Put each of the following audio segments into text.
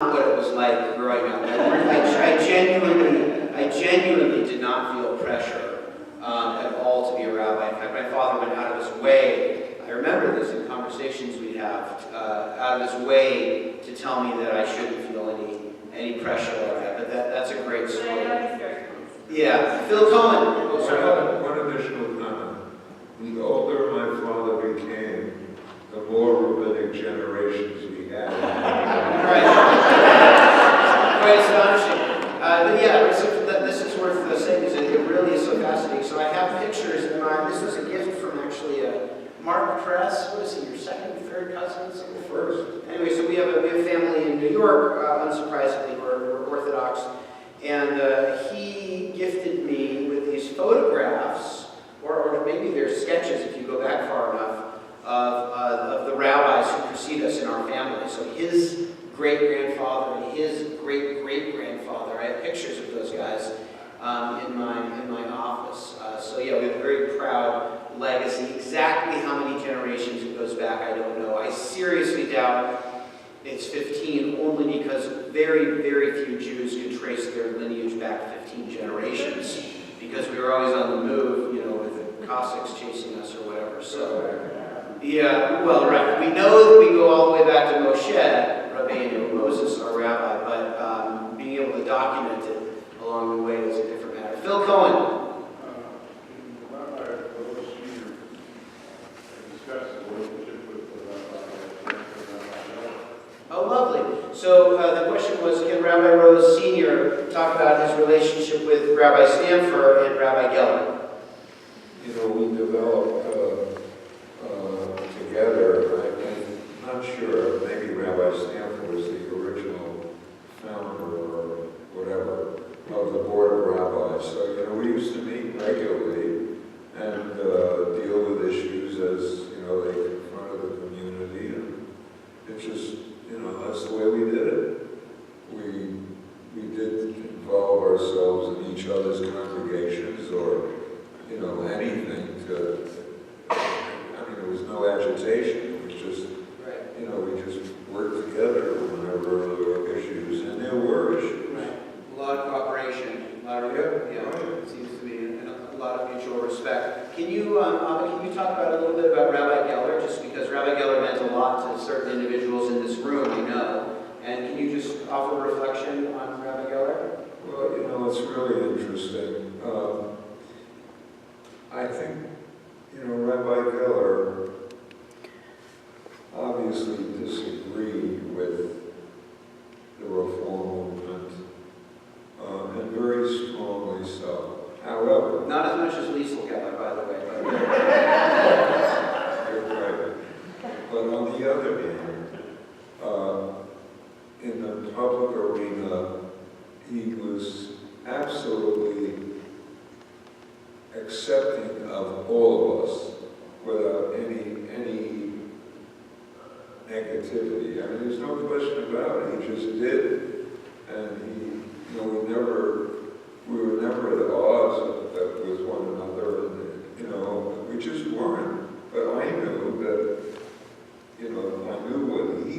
what it was like growing up. I genuinely did not feel pressure at all to be a rabbi. In fact, my father went out of his way. I remember this in conversations we'd have, out of his way to tell me that I shouldn't feel any pressure like that. But that's a great story. Yeah, Phil Cohen. One additional comment. The older my father became, the more rabbinic generations we had. Right. Quite astonishing. But yeah, this is worth saying because it really is so fascinating. So I have pictures in my. This was a gift from actually Mark Press. What is he? Your second, third cousin? Single first. Anyway, so we have a family in New York. Unsurprisingly, we're Orthodox, and he gifted me with these photographs, or maybe they're sketches if you go back far enough, of the rabbis who precede us in our family. So his great-grandfather and his great-great-grandfather. I have pictures of those guys in my office. So yeah, we have a very proud legacy. Exactly how many generations it goes back, I don't know. I seriously doubt it's 15, only because very, very few Jews can trace their lineage back 15 generations, because we were always on the move, with the Cossacks chasing us or whatever. So, yeah, well, right. We know that we go all the way back to Moshe, Rabbi Emanuel Rose, our rabbi, but being able to document it along the way is a different matter. Phil Cohen. Rabbi Rose Sr. discussed the relationship with Rabbi Oh, lovely. So the question was, can Rabbi Rose Sr. talk about his relationship with Rabbi Stanford and Rabbi Geller? We developed together, I'm not sure, maybe Rabbi Stanford was the original founder or whatever of the Board of Rabbis. So, we used to meet regularly and deal with issues as, they confronted the community, and it just, that's the way we did it. We did involve ourselves in each other's congregations or, anything to, there was no agitation. It was just, we just worked together whenever there were issues, and there were issues. Right. A lot of cooperation, a lot of, it seems to be, and a lot of mutual respect. Can you talk about a little bit about Rabbi Geller, just because Rabbi Geller meant a lot to certain individuals in this room, and can you just offer a reflection on Rabbi Geller? Well, it's really interesting. I think, Rabbi Geller obviously disagreed with the Reform movement, and very strongly so. However, not as much as Liesl Geller, by the way. You're right. But on the other hand, in the public arena, he was absolutely accepting of all of us without any negativity. There's no question about it. He just did. And we were never at odds with one another, and, we just weren't. But I knew that, I knew what he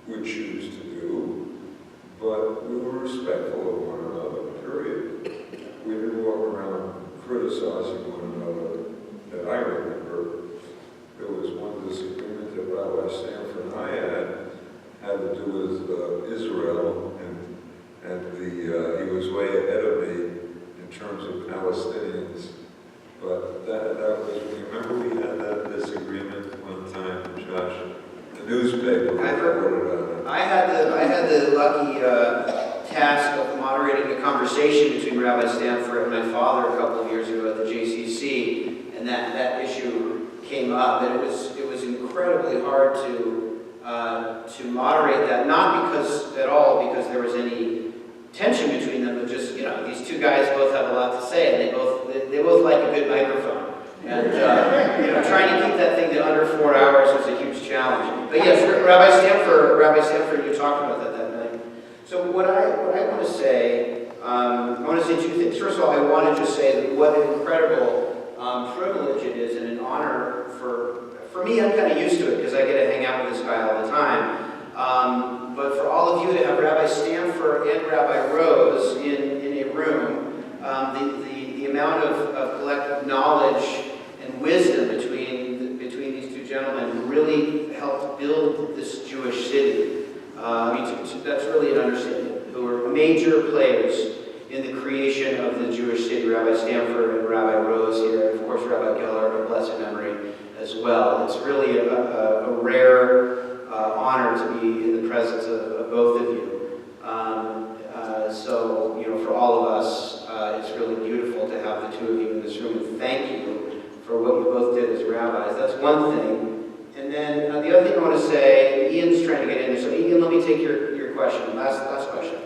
would choose to do, but we were respectful of one another, period. We didn't walk around criticizing one another that I remember. There was one disagreement that Rabbi Stanford and I had to do with Israel, and he was way ahead of me in terms of Palestinians. But that was, remember we had that disagreement one time, Josh? The newspaper reported on it. I had the lucky task of moderating a conversation between Rabbi Stanford and my father a couple of years ago at the JCC, and that issue came up, and it was incredibly hard to moderate that, not because there was any tension between them, but just these two guys both have a lot to say, and they both like a good microphone, and trying to keep that thing to under 4 hours was a huge challenge. But yes, Rabbi Stanford, you talked about that night. So what I want to say, I want to say two things. First of all, I want to just say that what an incredible privilege it is and an honor for me. I'm kind of used to it because I get to hang out with this guy all the time. But for all of you to have Rabbi Stanford and Rabbi Rose in a room, the amount of collective knowledge and wisdom between these two gentlemen really helped build this Jewish city. That's really an understatement. Who were major players in the creation of the Jewish city, Rabbi Stanford and Rabbi Rose here, and of course Rabbi Geller, of blessed memory as well. It's really a rare honor to be in the presence of both of you. So, for all of us, it's really beautiful to have the two of you in this room, and thank you for what you both did as rabbis. That's one thing. And then the other thing I want to say, Ian's trying to get in there, so Ian, let me take your question, last question.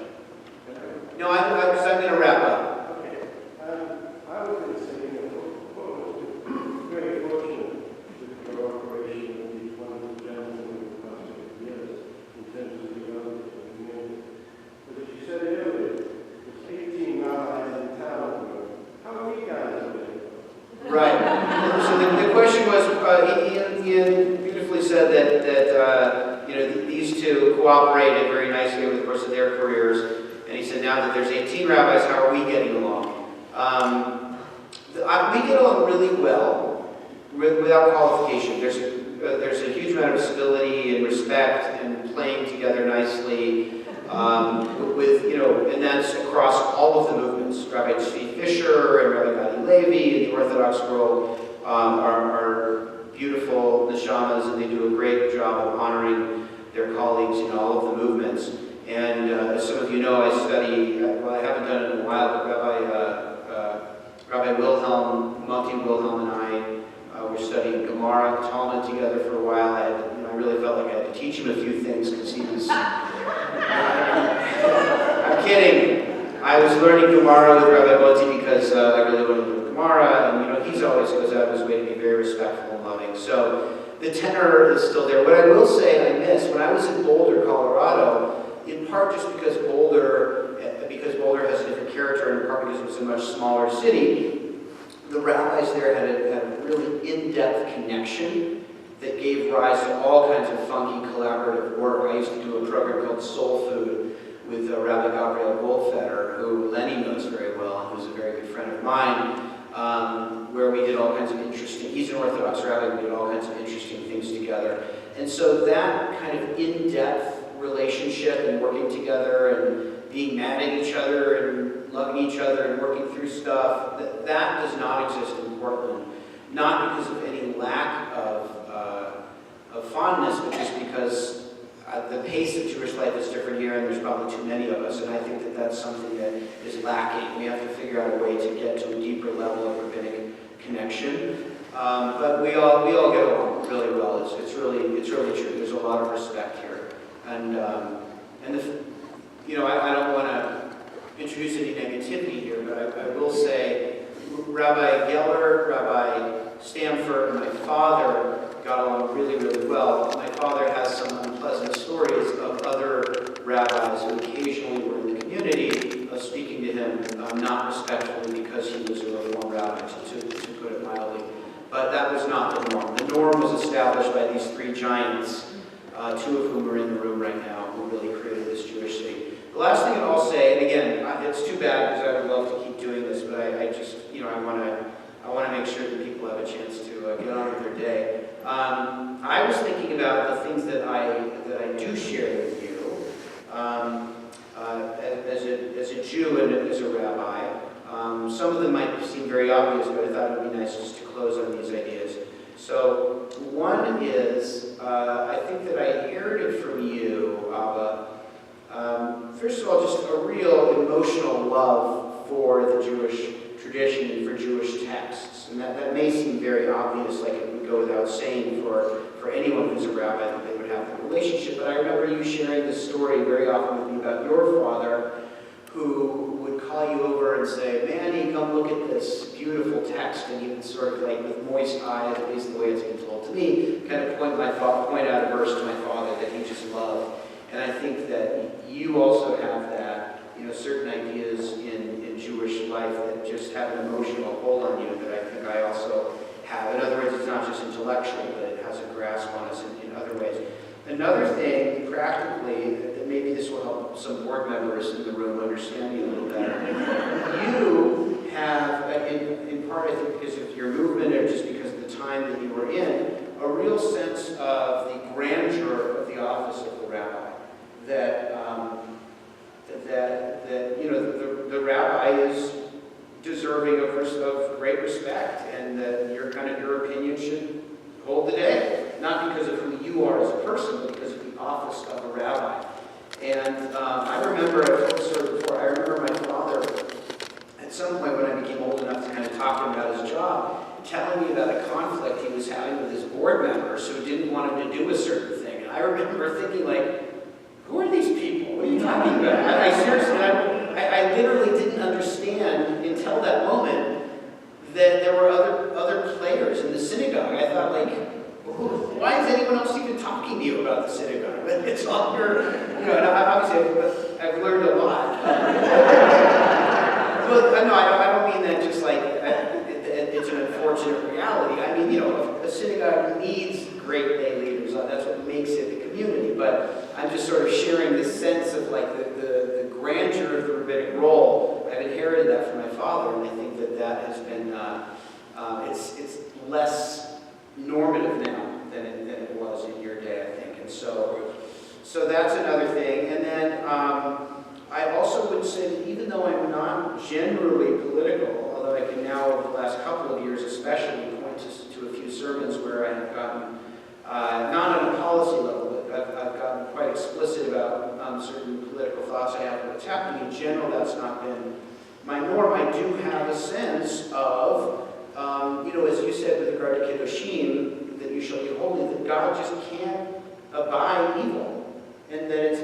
No, I'm going to wrap up. Okay. I was going to say, very fortunate with the cooperation of these wonderful gentlemen in the past 6 years in terms of development of the community. But as you said earlier, there's 18 rabbis in town. How many guys are there? Right. So the question was, Ian beautifully said that these two cooperated very nicely over the course of their careers. And he said, now that there's 18 rabbis, how are we getting along? We get along really well, without qualification. There's a huge amount of civility and respect and playing together nicely. And that's across all of the movements. Rabbi Tzvi Fisher and Rabbi Gadi Levi in the Orthodox world are beautiful neshamas, and they do a great job of honoring their colleagues in all of the movements. And as some of you know, I study, I haven't done it in a while, but Rabbi Wilhelm, Monty Wilhelm and I were studying Gemara, Talmud together for a while. I really felt like I had to teach him a few things because he was... I'm kidding. I was learning Gemara with Rabbi Monty because I really wanted to learn Gemara, and he's always goes out of his way to be very respectful and loving. So the tenor is still there. What I will say I miss, when I was in Boulder, Colorado, in part just because Boulder has a different character, and in part because it was a much smaller city, the rabbis there had a really in-depth connection that gave rise to all kinds of funky collaborative work. I used to do a program called Soul Food with Rabbi Gabriel Goldfeder, who Lenny knows very well, and who's a very good friend of mine, where we did all kinds of interesting, he's an Orthodox rabbi, we did all kinds of interesting things together. And so that kind of in-depth relationship and working together and being mad at each other and loving each other and working through stuff, that does not exist in Portland. Not because of any lack of fondness, but just because the pace of Jewish life is different here, and there's probably too many of us, and I think that that's something that is lacking. We have to figure out a way to get to a deeper level of rabbinic connection. But we all get along really well. It's really true. There's a lot of respect here. And I don't want to introduce any negativity here, but I will say Rabbi Geller, Rabbi Stanford, and my father got along really, really well. My father has some unpleasant stories of other rabbis who occasionally were in the community of speaking to him not respectfully because he was a Reform rabbi, to put it mildly. But that was not the norm. The norm was established by these three giants, two of whom are in the room right now, who really created this Jewish city. The last thing I'll say, and again, it's too bad because I would love to keep doing this, but I just, I want to make sure that people have a chance to get on with their day. I was thinking about the things that I do share with you as a Jew and as a rabbi. Some of them might seem very obvious, but I thought it would be nice just to close on these ideas. So one is, I think that I inherited from you, Abba, first of all, just a real emotional love for the Jewish tradition and for Jewish texts. And that may seem very obvious, like it would go without saying for anyone who's a rabbi that they would have the relationship. But I remember you sharing this story very often with me about your father, who would call you over and say, Manny, come look at this beautiful text, and he would sort of like with moist eyes, at least the way it's been told to me, kind of point out a verse to my father that he just loved. And I think that you also have that, certain ideas in Jewish life that just have an emotional hold on you that I think I also have. In other words, it's not just intellectual, but it has a grasp on us in other ways. Another thing, practically, that maybe this will help some board members in the room understand me a little better. You have, in part I think because of your movement or just because of the time that you were in, a real sense of the grandeur of the office of the rabbi. That you know, the rabbi is deserving of great respect, and that your opinion should hold the day, not because of who you are as a person, but because of the office of a rabbi. And I remember, I've told this story before, I remember my father, at some point when I became old enough to kind of talk to him about his job, telling me about a conflict he was having with his board members who didn't want him to do a certain thing. And I remember thinking, like, who are these people? What are you talking about? I seriously, I literally didn't understand until that moment that there were other players in the synagogue. I thought, like, why is anyone else even talking to you about the synagogue? It's all your, you know, and obviously I've learned a lot. But no, I don't mean that just like it's an unfortunate reality. I mean, you know, a synagogue needs great lay leaders. That's what makes it a community. But I'm just sort of sharing this sense of like the grandeur of the rabbinic role. I've inherited that from my father, and I think that has been it's less normative now than it was in your day, I think. And so that's another thing. And then I also would say that even though I'm not generally political, although I can now, over the last couple of years especially, point to a few sermons where I have gotten, not on a policy level, but I've gotten quite explicit about certain political thoughts I have of what's happening. In general, that's not been my norm. I do have a sense of, you know, as you said with regard to Kiddushim, that you shall be holy, that God just can't abide evil. And that it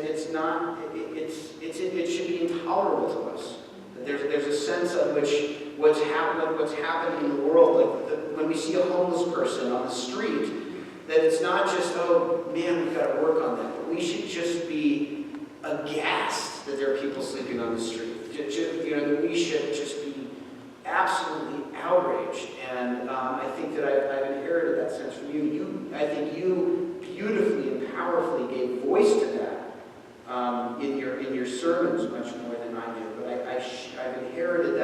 should be intolerable to us. That there's a sense of which what's happening in the world, like when we see a homeless person on the street, that it's not just, oh man, we've got to work on that, but we should just be aghast that there are people sleeping on the street. You know, that we should just be absolutely outraged. And I think that I've inherited that sense from you. I think you beautifully and powerfully gave voice to that in your sermons much more than I do. But I've inherited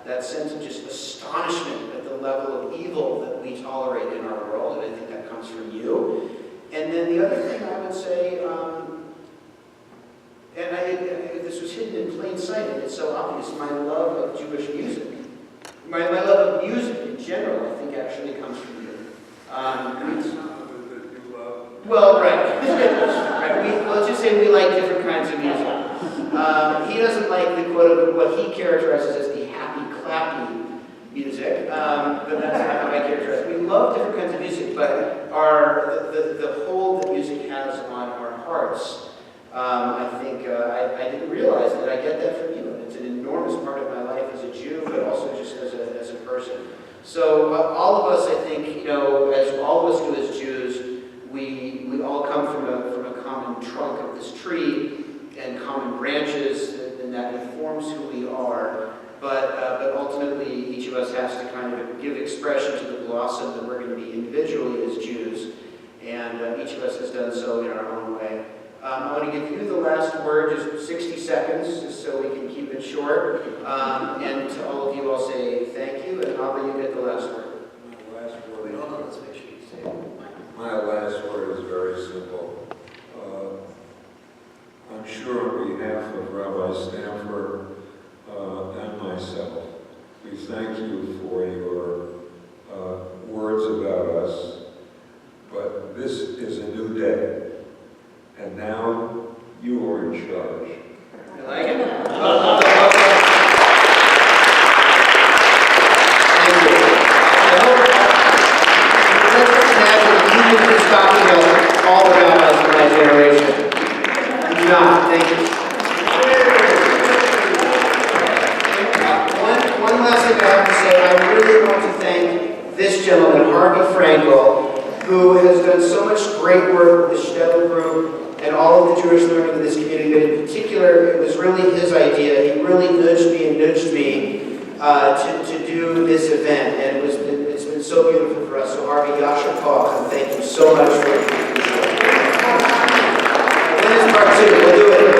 that sense of just astonishment at the level of evil that we tolerate in our world, and I think that comes from you. And then the other thing I would say, this was hidden in plain sight, and it's so obvious, my love of Jewish music. My love of music in general, I think, actually comes from you. Well, right. Right. Let's just say we like different kinds of music. He doesn't like the quote-unquote, what he characterizes as the happy, clappy music, but that's not how I characterize it. We love different kinds of music, but the hold that music has on our hearts, I think I didn't realize that I get that from you, and it's an enormous part of my life as a Jew, but also just as a person. So all of us, I think, you know, as all of us do as Jews, we all come from a common trunk of this tree and common branches, and that informs who we are. But ultimately, each of us has to kind of give expression to the blossom that we're going to be individually as Jews, and each of us has done so in our own way. I want to give you the last word, just 60 seconds, just so we can keep it short. And to all of you, I'll say thank you, and Abba, you get the last word. My last word. Wait, hold on, let's make sure you say it. My last word is very simple. I'm sure on behalf of Rabbi Stanford and myself, we thank you for your words about us, but this is a new day. And now you are in charge. I like it. Thank you. Let's imagine you were just talking about all the rabbis of my generation. No, thank you. One last thing I have to say. I really want to thank this gentleman, Harvey Frankel, who has done so much great work with the Shtetl group and all of the Jewish learning in this community, but in particular, it was really his idea. He really nudged me to do this event, and it's been so beautiful for us. So Rabbi Joshua Rose, thank you so much for it. part two. We'll do it.